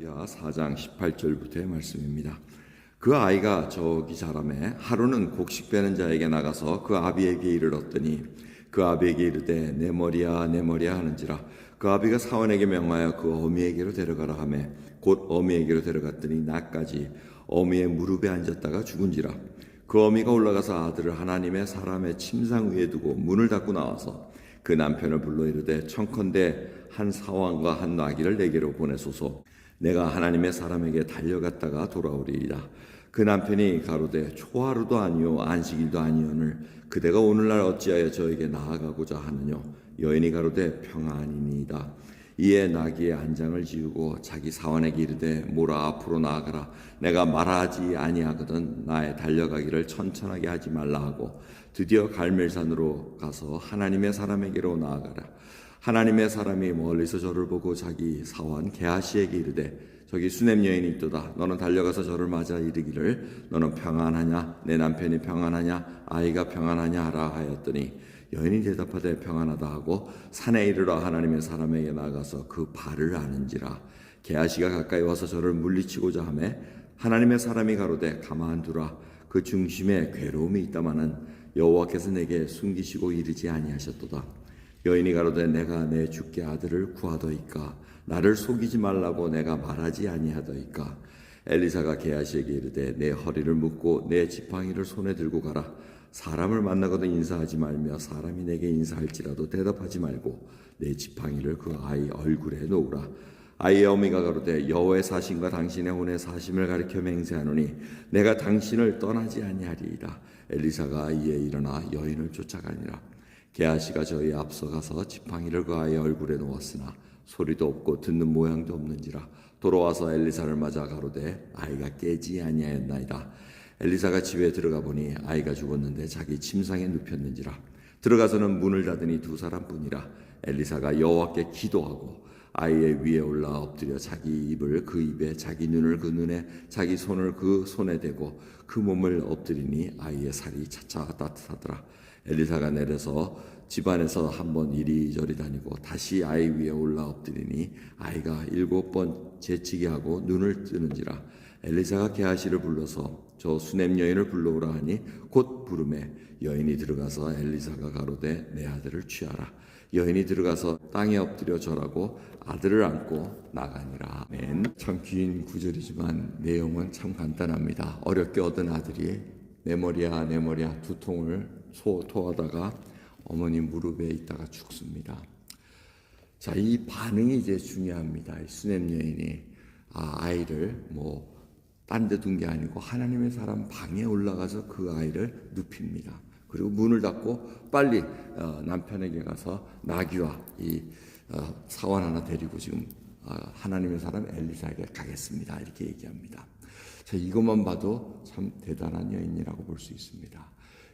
사도행전 4장 18절부터의 말씀입니다. 그 아이가 저기 자라매 하루는 곡식 베는 자에게 나가서 그 아비에게 이르렀더니 그 아비에게 이르되 내 머리야 내 머리야 하는지라. 그 아비가 사원에게 명하여 그 어미에게로 데려가라 하매 곧 어미에게로 데려갔더니 낮까지 어미의 무릎에 앉았다가 죽은지라. 그 어미가 올라가서 아들을 하나님의 사람의 침상 위에 두고 문을 닫고 나와서 그 남편을 불러 이르되 청컨대 한 사원과 한 나귀를 내게로 보내소서. 내가 하나님의 사람에게 달려갔다가 돌아오리이다. 그 남편이 가로되 초하루도 아니요 안식일도 아니오늘 그대가 오늘날 어찌하여 저에게 나아가고자 하느뇨. 여인이 가로되 평안이니이다. 이에 나귀의 안장을 지우고 자기 사원에게 이르되 모라 앞으로 나아가라. 내가 말하지 아니하거든 나의 달려가기를 천천하게 하지 말라 하고 드디어 갈멜산으로 가서 하나님의 사람에게로 나아가라. 하나님의 사람이 멀리서 저를 보고 자기 사원 게하시에게 이르되 저기 수냄 여인이 있도다. 너는 달려가서 저를 맞아 이르기를 너는 평안하냐 내 남편이 평안하냐 아이가 평안하냐 하라 하였더니 여인이 대답하되 평안하다 하고 산에 이르러 하나님의 사람에게 나가서 그 발을 아는지라. 게하시가 가까이 와서 저를 물리치고자 하매 하나님의 사람이 가로되 가만두라. 그 중심에 괴로움이 있다마는 여호와께서 내게 숨기시고 이르지 아니하셨도다. 여인이 가로되 내가 내 주께 아들을 구하더이까 나를 속이지 말라고 내가 말하지 아니하더이까. 엘리사가 게하시에게 이르되 내 허리를 묶고 내 지팡이를 손에 들고 가라. 사람을 만나거든 인사하지 말며 사람이 내게 인사할지라도 대답하지 말고 내 지팡이를 그 아이 얼굴에 놓으라. 아이의 어미가 가로되 여호와의 사심과 당신의 혼의 사심을 가리켜 맹세하노니 내가 당신을 떠나지 아니하리이다. 엘리사가 이에 일어나 여인을 쫓아가니라. 게하시가 저희 앞서가서 지팡이를 그 아이의 얼굴에 놓았으나 소리도 없고 듣는 모양도 없는지라. 돌아와서 엘리사를 맞아 가로되 아이가 깨지 아니하였나이다. 엘리사가 집에 들어가 보니 아이가 죽었는데 자기 침상에 눕혔는지라. 들어가서는 문을 닫으니 두 사람뿐이라. 엘리사가 여호와께 기도하고 아이의 위에 올라 엎드려 자기 입을 그 입에 자기 눈을 그 눈에 자기 손을 그 손에 대고 그 몸을 엎드리니 아이의 살이 차차 따뜻하더라. 엘리사가 내려서 집안에서 한번 이리저리 다니고 다시 아이 위에 올라 엎드리니 아이가 7번 재치기 하고 눈을 뜨는지라. 엘리사가 게하시를 불러서 저 수냄 여인을 불러오라 하니 곧 부르매 여인이 들어가서 엘리사가 가로되 내 아들을 취하라. 여인이 들어가서 땅에 엎드려 절하고 아들을 안고 나가니라. 참 긴 구절이지만 내용은 참 간단합니다. 어렵게 얻은 아들이 내 머리야 내 머리야 두통을 토하다가 어머니 무릎에 있다가 죽습니다. 자, 이 반응이 이제 중요합니다. 이 수냄 여인이 아이를 딴 데 둔 게 아니고 하나님의 사람 방에 올라가서 그 아이를 눕힙니다. 그리고 문을 닫고 빨리 남편에게 가서 나귀와 이 사원 하나 데리고 지금 하나님의 사람 엘리사에게 가겠습니다. 이렇게 얘기합니다. 자, 이것만 봐도 참 대단한 여인이라고 볼 수 있습니다.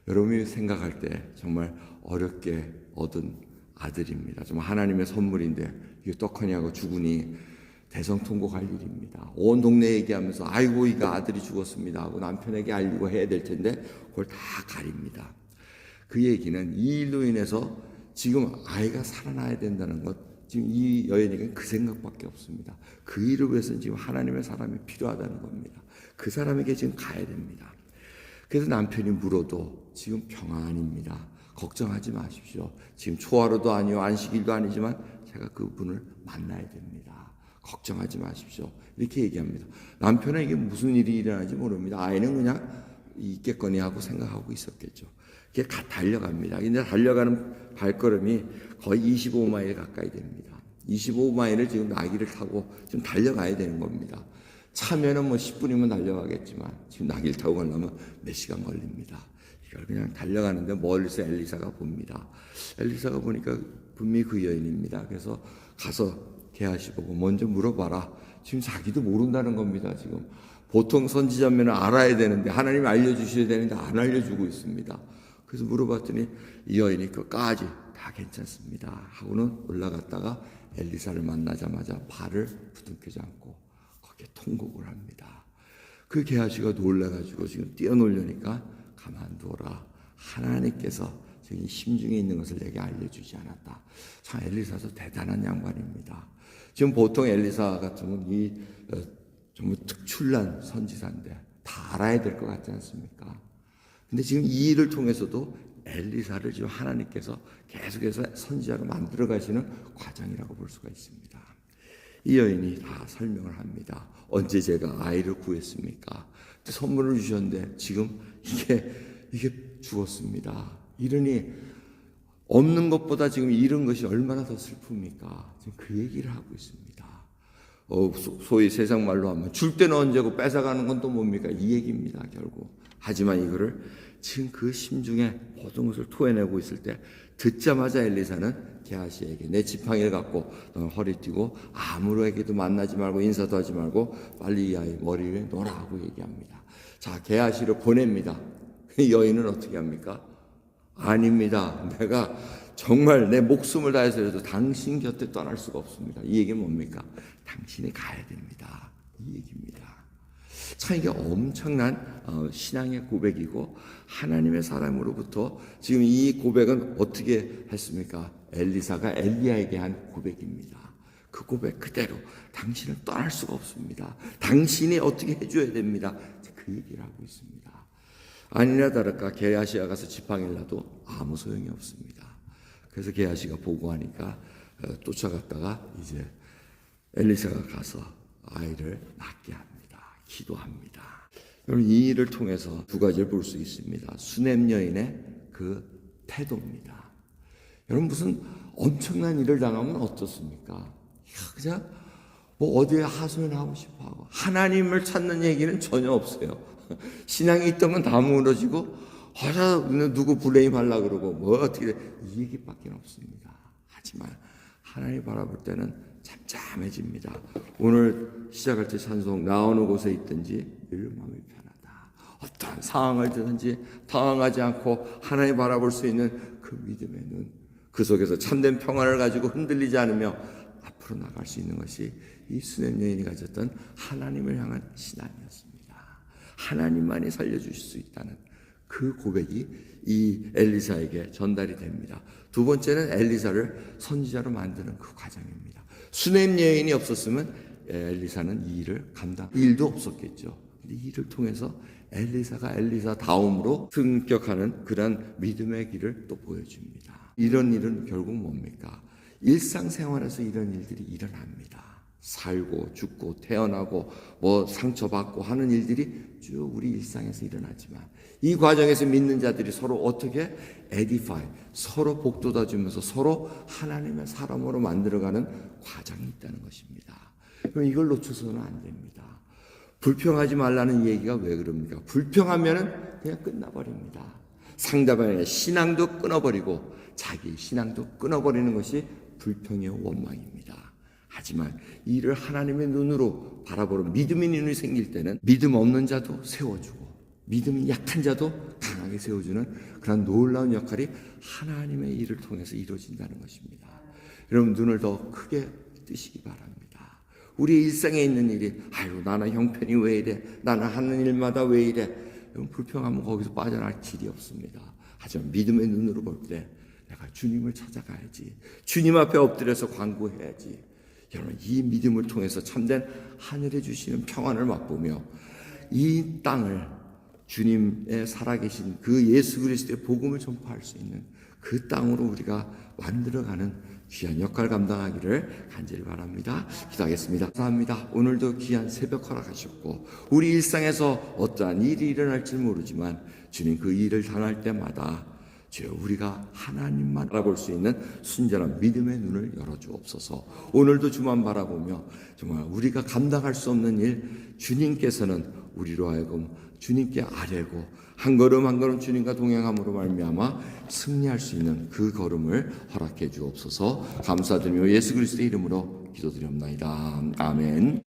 여러분이 생각할 때 정말 어렵게 얻은 아들입니다. 정말 하나님의 선물인데 이게 떡하니 하고 죽으니 대성통곡할 일입니다. 온 동네 얘기하면서 아이고 이거 아들이 죽었습니다 하고 남편에게 알리고 해야 될 텐데 그걸 다 가립니다. 그 얘기는 이 일로 인해서 지금 아이가 살아나야 된다는 것, 지금 이 여인에게 그 생각밖에 없습니다. 그 일을 위해서는 지금 하나님의 사람이 필요하다는 겁니다. 그 사람에게 지금 가야 됩니다. 그래서 남편이 물어도 지금 평안입니다. 걱정하지 마십시오. 지금 초하루도 아니요 안식일도 아니지만 제가 그분을 만나야 됩니다. 걱정하지 마십시오. 이렇게 얘기합니다. 남편은 이게 무슨 일이 일어나는지 모릅니다. 아이는 그냥 있겠거니 하고 생각하고 있었겠죠. 이게 달려갑니다. 근데 달려가는 발걸음이 거의 25마일 가까이 됩니다. 25마일을 지금 나귀를 타고 지금 달려가야 되는 겁니다. 차면은 10분이면 달려가겠지만 지금 나귀를 타고 가려면 몇 시간 걸립니다. 이걸 그냥 달려가는데 멀리서 엘리사가 봅니다. 엘리사가 보니까 분명히 그 여인입니다. 그래서 가서 게하시 보고 먼저 물어봐라. 지금 자기도 모른다는 겁니다. 지금 보통 선지자면은 알아야 되는데 하나님이 알려주셔야 되는데 안 알려주고 있습니다. 그래서 물어봤더니 이 여인이 끝까지 다 괜찮습니다 하고는 올라갔다가 엘리사를 만나자마자 발을 부둥켜지 않고 거기에 통곡을 합니다. 그 게하시가 놀라가지고 지금 뛰어놀려니까 가만두어라. 하나님께서 지금 심중에 있는 것을 내게 알려주지 않았다. 참 엘리사도 대단한 양반입니다. 지금 보통 엘리사 같으면 정말 특출난 선지자인데 다 알아야 될 것 같지 않습니까? 근데 지금 이 일을 통해서도 엘리사를 지금 하나님께서 계속해서 선지자로 만들어 가시는 과정이라고 볼 수가 있습니다. 이 여인이 다 설명을 합니다. 언제 제가 아이를 구했습니까? 선물을 주셨는데 지금 이게 죽었습니다. 이러니 없는 것보다 지금 잃은 것이 얼마나 더 슬픕니까? 지금 그 얘기를 하고 있습니다. 소위 세상 말로 하면 줄 때는 언제고 뺏어가는 건 또 뭡니까? 이 얘기입니다, 결국. 하지만 이거를 지금 그 심중에 모든 것을 토해내고 있을 때 듣자마자 엘리사는 게하시에게 내 지팡이를 갖고 허리 띠고 아무에게도 만나지 말고 인사도 하지 말고 빨리 이 아이 머리 위에 놓으라고 얘기합니다. 자, 게하시를 보냅니다. 여인은 어떻게 합니까? 아닙니다. 내가 정말 내 목숨을 다해서라도 당신 곁에 떠날 수가 없습니다. 이 얘기는 뭡니까? 당신이 가야 됩니다. 이 얘기입니다. 참 이게 엄청난 신앙의 고백이고 하나님의 사람으로부터 지금 이 고백은 어떻게 했습니까? 엘리사가 엘리야에게 한 고백입니다. 그 고백 그대로 당신은 떠날 수가 없습니다. 당신이 어떻게 해줘야 됩니다. 그 얘기를 하고 있습니다. 아니나 다를까 게하시가 가서 지팡이를 놔도 아무 소용이 없습니다. 그래서 게하시가 보고하니까 쫓아갔다가 이제 엘리사가 가서 아이를 낳게 합니다. 기도합니다. 여러분 이 일을 통해서 두 가지를 볼 수 있습니다. 수넴 여인의 그 태도입니다. 여러분 무슨 엄청난 일을 당하면 어떻습니까? 그냥 뭐 어디에 하소연하고 싶어하고 하나님을 찾는 얘기는 전혀 없어요. 신앙이 있던 건 다 무너지고 누구 블레임 하려고 그러고 뭐 어떻게 이 얘기밖에 없습니다. 하지만 하나님 바라볼 때는 잠잠해집니다. 오늘 시작할 때 찬송 나 어느 곳에 있든지 늘 마음이 편하다. 어떠한 상황을 드든지 당황하지 않고 하나님 바라볼 수 있는 그 믿음의 눈, 그 속에서 참된 평안을 가지고 흔들리지 않으며 앞으로 나갈 수 있는 것이 이 수넴 여인이 가졌던 하나님을 향한 신앙이었습니다. 하나님만이 살려주실 수 있다는 그 고백이 이 엘리사에게 전달이 됩니다. 두 번째는 엘리사를 선지자로 만드는 그 과정입니다. 수넴 여인이 없었으면 엘리사는 이 일을 일도 없었겠죠. 이 일을 통해서 엘리사가 엘리사다움으로 승격하는 그런 믿음의 길을 또 보여줍니다. 이런 일은 결국 뭡니까? 일상생활에서 이런 일들이 일어납니다. 살고 죽고 태어나고 뭐 상처받고 하는 일들이 쭉 우리 일상에서 일어나지만 이 과정에서 믿는 자들이 서로 어떻게 에디파이 서로 복돋아 주면서 서로 하나님의 사람으로 만들어가는 과정이 있다는 것입니다. 그럼 이걸 놓쳐서는 안 됩니다. 불평하지 말라는 얘기가 왜 그럽니까? 불평하면은 그냥 끝나버립니다. 상대방의 신앙도 끊어버리고 자기 신앙도 끊어버리는 것이 불평의 원망입니다. 하지만 이를 하나님의 눈으로 바라보는 믿음의 눈이 생길 때는 믿음 없는 자도 세워주고 믿음이 약한 자도 강하게 세워주는 그런 놀라운 역할이 하나님의 일을 통해서 이루어진다는 것입니다. 여러분 눈을 더 크게 뜨시기 바랍니다. 우리 일상에 있는 일이 아유 나는 형편이 왜 이래 나는 하는 일마다 왜 이래 여러분 불평하면 거기서 빠져나갈 길이 없습니다. 하지만 믿음의 눈으로 볼 때 내가 주님을 찾아가야지 주님 앞에 엎드려서 간구해야지 여러분 이 믿음을 통해서 참된 하늘에 주시는 평안을 맛보며 이 땅을 주님의 살아계신 그 예수 그리스도의 복음을 전파할 수 있는 그 땅으로 우리가 만들어가는 귀한 역할 감당하기를 간절히 바랍니다. 기도하겠습니다. 감사합니다. 오늘도 귀한 새벽 허락하셨고 우리 일상에서 어떠한 일이 일어날지 모르지만 주님 그 일을 당할 때마다 주여 우리가 하나님만 바라볼 수 있는 순전한 믿음의 눈을 열어주옵소서. 오늘도 주만 바라보며 정말 우리가 감당할 수 없는 일 주님께서는 우리로 하여금 주님께 아뢰고 한 걸음 한 걸음 주님과 동행함으로 말미암아 승리할 수 있는 그 걸음을 허락해 주옵소서. 감사드리며 예수 그리스도의 이름으로 기도드립니다. 아멘.